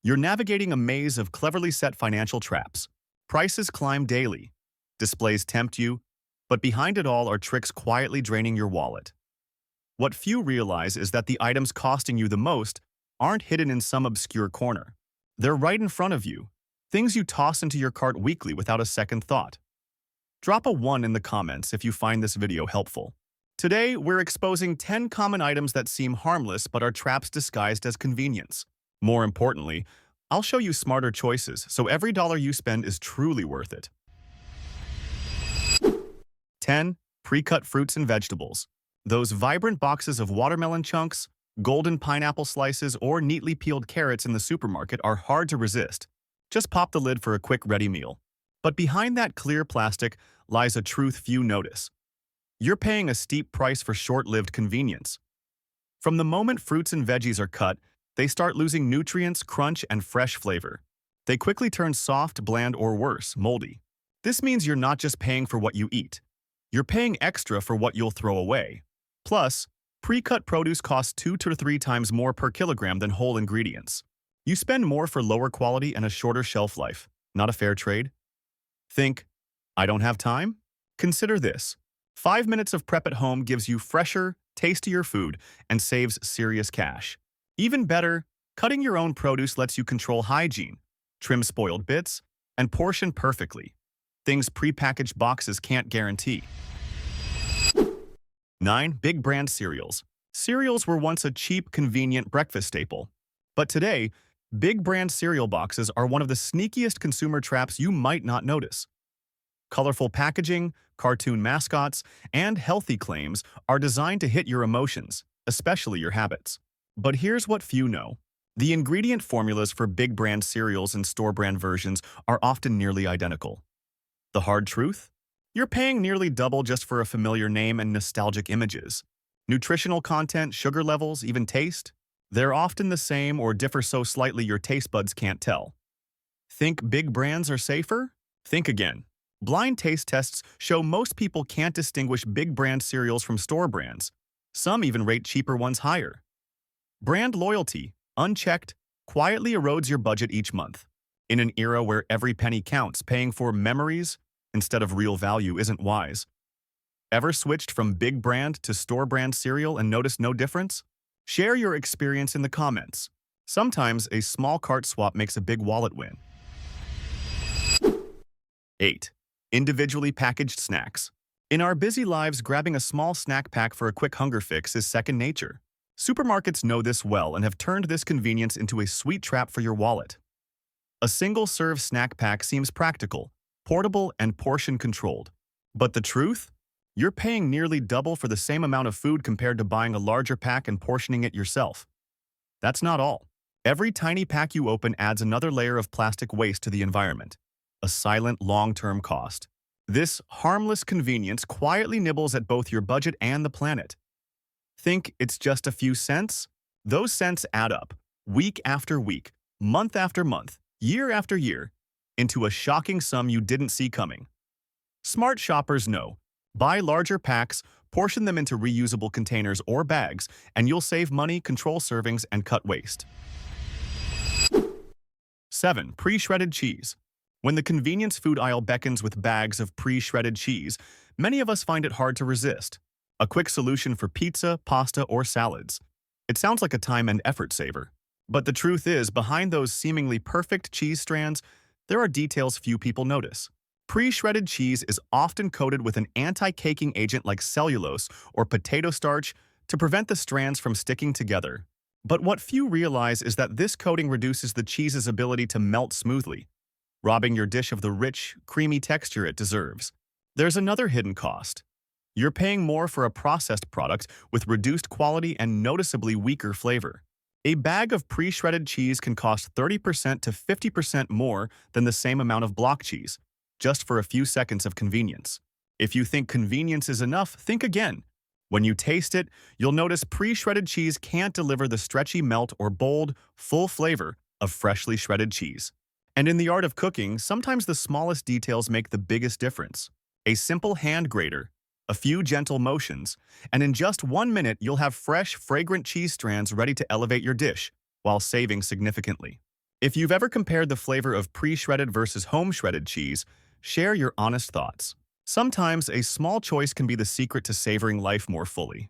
You're navigating a maze of cleverly set financial traps. Prices climb daily. Displays tempt you, but behind it all are tricks quietly draining your wallet. What few realize is that the items costing you the most aren't hidden in some obscure corner. They're right in front of you, things you toss into your cart weekly without a second thought. Drop a 1 in the comments if you find this video helpful. Today, we're exposing 10 common items that seem harmless but are traps disguised as convenience. More importantly, I'll show you smarter choices so every dollar you spend is truly worth it. 10. Pre-cut fruits and vegetables. Those vibrant boxes of watermelon chunks, golden pineapple slices, or neatly peeled carrots in the supermarket are hard to resist. Just pop the lid for a quick ready meal. But behind that clear plastic lies a truth few notice. You're paying a steep price for short-lived convenience. From the moment fruits and veggies are cut, they start losing nutrients, crunch, and fresh flavor. They quickly turn soft, bland, or worse, moldy. This means you're not just paying for what you eat. You're paying extra for what you'll throw away. Plus, pre-cut produce costs 2 to 3 times more per kilogram than whole ingredients. You spend more for lower quality and a shorter shelf life. Not a fair trade? Think, I don't have time? Consider this. 5 minutes of prep at home gives you fresher, tastier food and saves serious cash. Even better, cutting your own produce lets you control hygiene, trim spoiled bits, and portion perfectly. Things prepackaged boxes can't guarantee. 9. Big brand cereals. Cereals were once a cheap, convenient breakfast staple. But today, big brand cereal boxes are one of the sneakiest consumer traps you might not notice. Colorful packaging, cartoon mascots, and healthy claims are designed to hit your emotions, especially your habits. But here's what few know. The ingredient formulas for big brand cereals and store brand versions are often nearly identical. The hard truth? You're paying nearly double just for a familiar name and nostalgic images. Nutritional content, sugar levels, even taste? They're often the same or differ so slightly your taste buds can't tell. Think big brands are safer? Think again. Blind taste tests show most people can't distinguish big brand cereals from store brands. Some even rate cheaper ones higher. Brand loyalty, unchecked, quietly erodes your budget each month. In an era where every penny counts, paying for memories instead of real value isn't wise. Ever switched from big brand to store brand cereal and noticed no difference? Share your experience in the comments. Sometimes a small cart swap makes a big wallet win. 8. Individually packaged snacks. In our busy lives, grabbing a small snack pack for a quick hunger fix is second nature. Supermarkets know this well and have turned this convenience into a sweet trap for your wallet. A single-serve snack pack seems practical, portable, and portion-controlled. But the truth? You're paying nearly double for the same amount of food compared to buying a larger pack and portioning it yourself. That's not all. Every tiny pack you open adds another layer of plastic waste to the environment. A silent, long-term cost. This harmless convenience quietly nibbles at both your budget and the planet. Think it's just a few cents? Those cents add up, week after week, month after month, year after year, into a shocking sum you didn't see coming. Smart shoppers know. Buy larger packs, portion them into reusable containers or bags, and you'll save money, control servings, and cut waste. 7. Pre-shredded cheese. When the convenience food aisle beckons with bags of pre-shredded cheese, many of us find it hard to resist. A quick solution for pizza, pasta, or salads. It sounds like a time and effort saver. But the truth is, behind those seemingly perfect cheese strands, there are details few people notice. Pre-shredded cheese is often coated with an anti-caking agent like cellulose or potato starch to prevent the strands from sticking together. But what few realize is that this coating reduces the cheese's ability to melt smoothly, robbing your dish of the rich, creamy texture it deserves. There's another hidden cost. You're paying more for a processed product with reduced quality and noticeably weaker flavor. A bag of pre-shredded cheese can cost 30% to 50% more than the same amount of block cheese, just for a few seconds of convenience. If you think convenience is enough, think again. When you taste it, you'll notice pre-shredded cheese can't deliver the stretchy melt or bold, full flavor of freshly shredded cheese. And in the art of cooking, sometimes the smallest details make the biggest difference. A simple hand grater, a few gentle motions, and in just 1 minute you'll have fresh, fragrant cheese strands ready to elevate your dish while saving significantly. If you've ever compared the flavor of pre-shredded versus home-shredded cheese, share your honest thoughts. Sometimes a small choice can be the secret to savoring life more fully.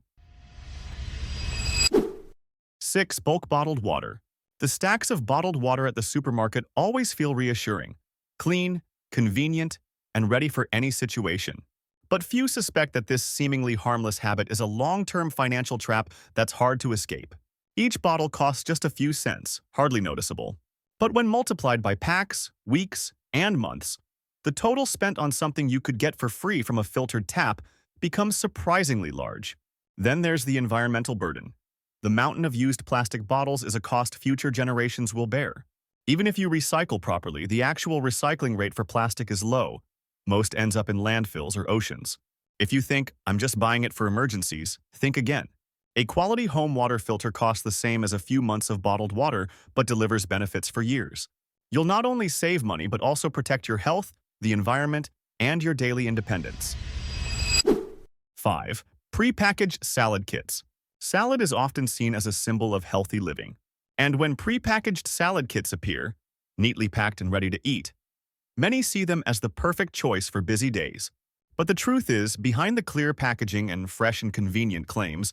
6. Bulk bottled water. The stacks of bottled water at the supermarket always feel reassuring, clean, convenient, and ready for any situation. But few suspect that this seemingly harmless habit is a long-term financial trap that's hard to escape. Each bottle costs just a few cents, hardly noticeable. But when multiplied by packs, weeks, and months, the total spent on something you could get for free from a filtered tap becomes surprisingly large. Then there's the environmental burden. The mountain of used plastic bottles is a cost future generations will bear. Even if you recycle properly, the actual recycling rate for plastic is low. Most ends up in landfills or oceans. If you think, I'm just buying it for emergencies, think again. A quality home water filter costs the same as a few months of bottled water, but delivers benefits for years. You'll not only save money, but also protect your health, the environment, and your daily independence. 5. Prepackaged salad kits. Salad is often seen as a symbol of healthy living. And when prepackaged salad kits appear, neatly packed and ready to eat, many see them as the perfect choice for busy days. But the truth is, behind the clear packaging and fresh and convenient claims,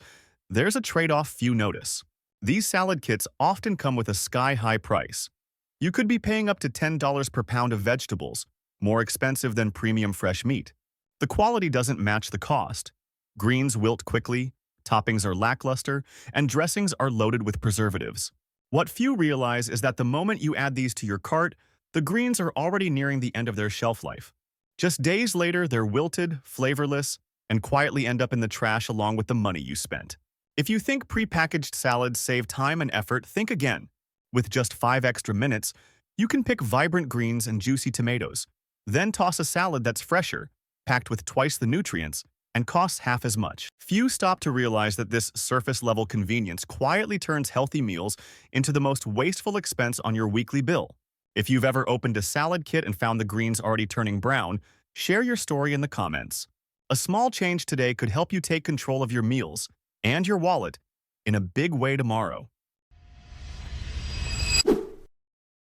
there's a trade-off few notice. These salad kits often come with a sky-high price. You could be paying up to $10 per pound of vegetables, more expensive than premium fresh meat. The quality doesn't match the cost. Greens wilt quickly, toppings are lackluster, and dressings are loaded with preservatives. What few realize is that the moment you add these to your cart, the greens are already nearing the end of their shelf life. Just days later, they're wilted, flavorless, and quietly end up in the trash along with the money you spent. If you think prepackaged salads save time and effort, think again. With just 5 extra minutes, you can pick vibrant greens and juicy tomatoes. Then toss a salad that's fresher, packed with twice the nutrients, and costs half as much. Few stop to realize that this surface-level convenience quietly turns healthy meals into the most wasteful expense on your weekly bill. If you've ever opened a salad kit and found the greens already turning brown, share your story in the comments. A small change today could help you take control of your meals and your wallet in a big way tomorrow.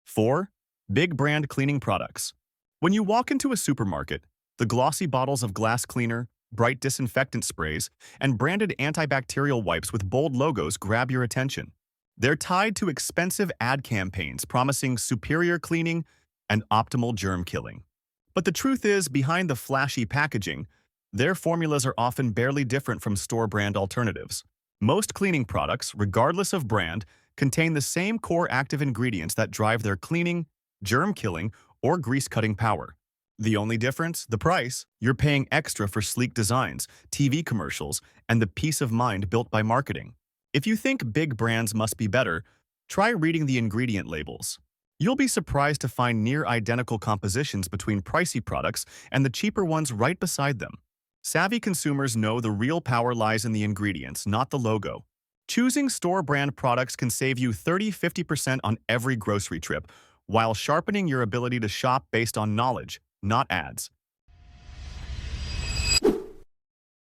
4. Big brand cleaning products. When you walk into a supermarket, the glossy bottles of glass cleaner, bright disinfectant sprays, and branded antibacterial wipes with bold logos grab your attention. They're tied to expensive ad campaigns promising superior cleaning and optimal germ killing. But the truth is, behind the flashy packaging, their formulas are often barely different from store-brand alternatives. Most cleaning products, regardless of brand, contain the same core active ingredients that drive their cleaning, germ killing, or grease-cutting power. The only difference? The price. You're paying extra for sleek designs, TV commercials, and the peace of mind built by marketing. If you think big brands must be better, try reading the ingredient labels. You'll be surprised to find near-identical compositions between pricey products and the cheaper ones right beside them. Savvy consumers know the real power lies in the ingredients, not the logo. Choosing store-brand products can save you 30–50% on every grocery trip, while sharpening your ability to shop based on knowledge, not ads.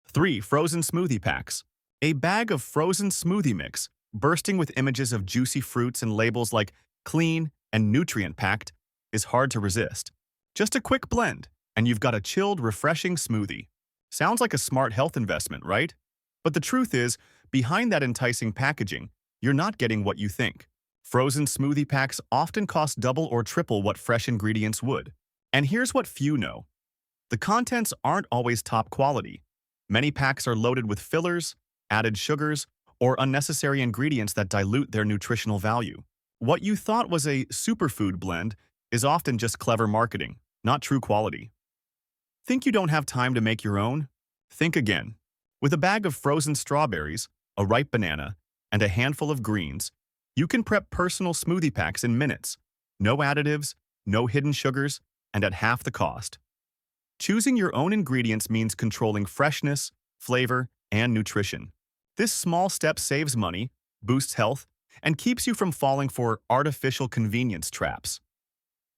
3. Frozen smoothie packs. A bag of frozen smoothie mix, bursting with images of juicy fruits and labels like clean and nutrient-packed, is hard to resist. Just a quick blend, and you've got a chilled, refreshing smoothie. Sounds like a smart health investment, right? But the truth is, behind that enticing packaging, you're not getting what you think. Frozen smoothie packs often cost double or triple what fresh ingredients would. And here's what few know. The contents aren't always top quality. Many packs are loaded with fillers, added sugars, or unnecessary ingredients that dilute their nutritional value. What you thought was a superfood blend is often just clever marketing, not true quality. Think you don't have time to make your own? Think again. With a bag of frozen strawberries, a ripe banana, and a handful of greens, you can prep personal smoothie packs in minutes. No additives, no hidden sugars, and at half the cost. Choosing your own ingredients means controlling freshness, flavor, and nutrition. This small step saves money, boosts health, and keeps you from falling for artificial convenience traps.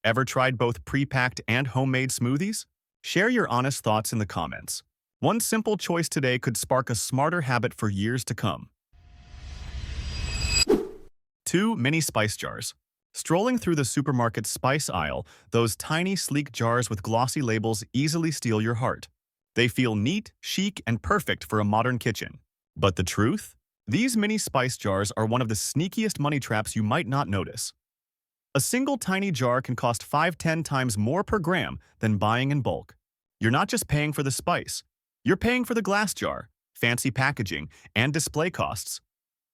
Ever tried both pre-packed and homemade smoothies? Share your honest thoughts in the comments. One simple choice today could spark a smarter habit for years to come. 2. Mini spice jars. Strolling through the supermarket spice aisle, those tiny, sleek jars with glossy labels easily steal your heart. They feel neat, chic, and perfect for a modern kitchen. But the truth? These mini spice jars are one of the sneakiest money traps you might not notice. A single tiny jar can cost 5–10 times more per gram than buying in bulk. You're not just paying for the spice. You're paying for the glass jar, fancy packaging, and display costs.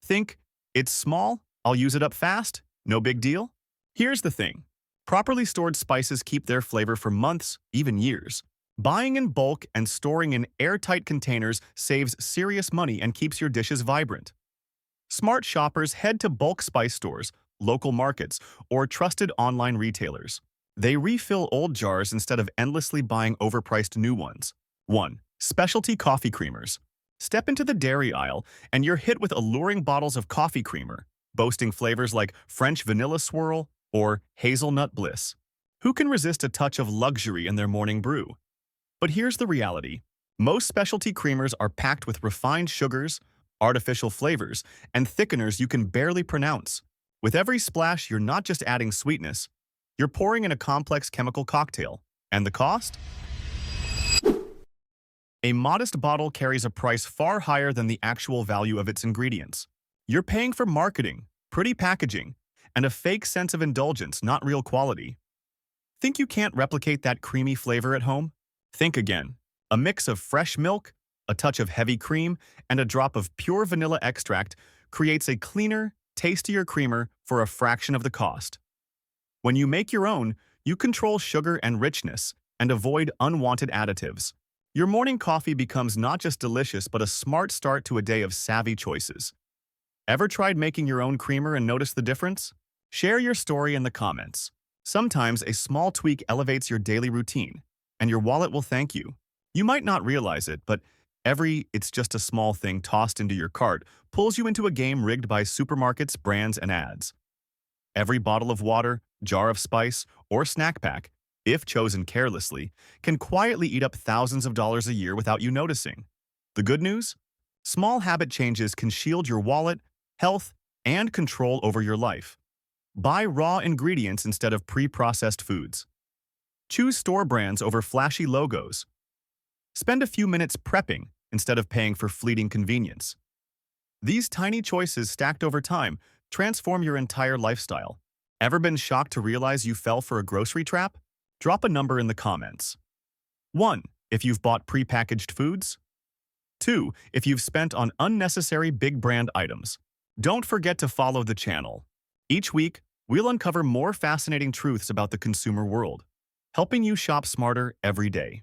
Think, it's small, I'll use it up fast, no big deal? Here's the thing. Properly stored spices keep their flavor for months, even years. Buying in bulk and storing in airtight containers saves serious money and keeps your dishes vibrant. Smart shoppers head to bulk spice stores, local markets, or trusted online retailers. They refill old jars instead of endlessly buying overpriced new ones. 1. Specialty coffee creamers. Step into the dairy aisle and you're hit with alluring bottles of coffee creamer, boasting flavors like French vanilla swirl or hazelnut bliss. Who can resist a touch of luxury in their morning brew? But here's the reality. Most specialty creamers are packed with refined sugars, artificial flavors, and thickeners you can barely pronounce. With every splash, you're not just adding sweetness, you're pouring in a complex chemical cocktail. And the cost? A modest bottle carries a price far higher than the actual value of its ingredients. You're paying for marketing, pretty packaging, and a fake sense of indulgence, not real quality. Think you can't replicate that creamy flavor at home? Think again. A mix of fresh milk, a touch of heavy cream, and a drop of pure vanilla extract creates a cleaner, tastier creamer for a fraction of the cost. When you make your own, you control sugar and richness and avoid unwanted additives. Your morning coffee becomes not just delicious but a smart start to a day of savvy choices. Ever tried making your own creamer and noticed the difference? Share your story in the comments. Sometimes a small tweak elevates your daily routine, and your wallet will thank you. You might not realize it, but it's just a small thing tossed into your cart pulls you into a game rigged by supermarkets, brands, and ads. Every bottle of water, jar of spice, or snack pack, if chosen carelessly, can quietly eat up thousands of dollars a year without you noticing. The good news? Small habit changes can shield your wallet, health, and control over your life. Buy raw ingredients instead of pre-processed foods. Choose store brands over flashy logos. Spend a few minutes prepping instead of paying for fleeting convenience. These tiny choices stacked over time transform your entire lifestyle. Ever been shocked to realize you fell for a grocery trap? Drop a number in the comments. 1. If you've bought prepackaged foods. 2. If you've spent on unnecessary big brand items. Don't forget to follow the channel. Each week, we'll uncover more fascinating truths about the consumer world, helping you shop smarter every day.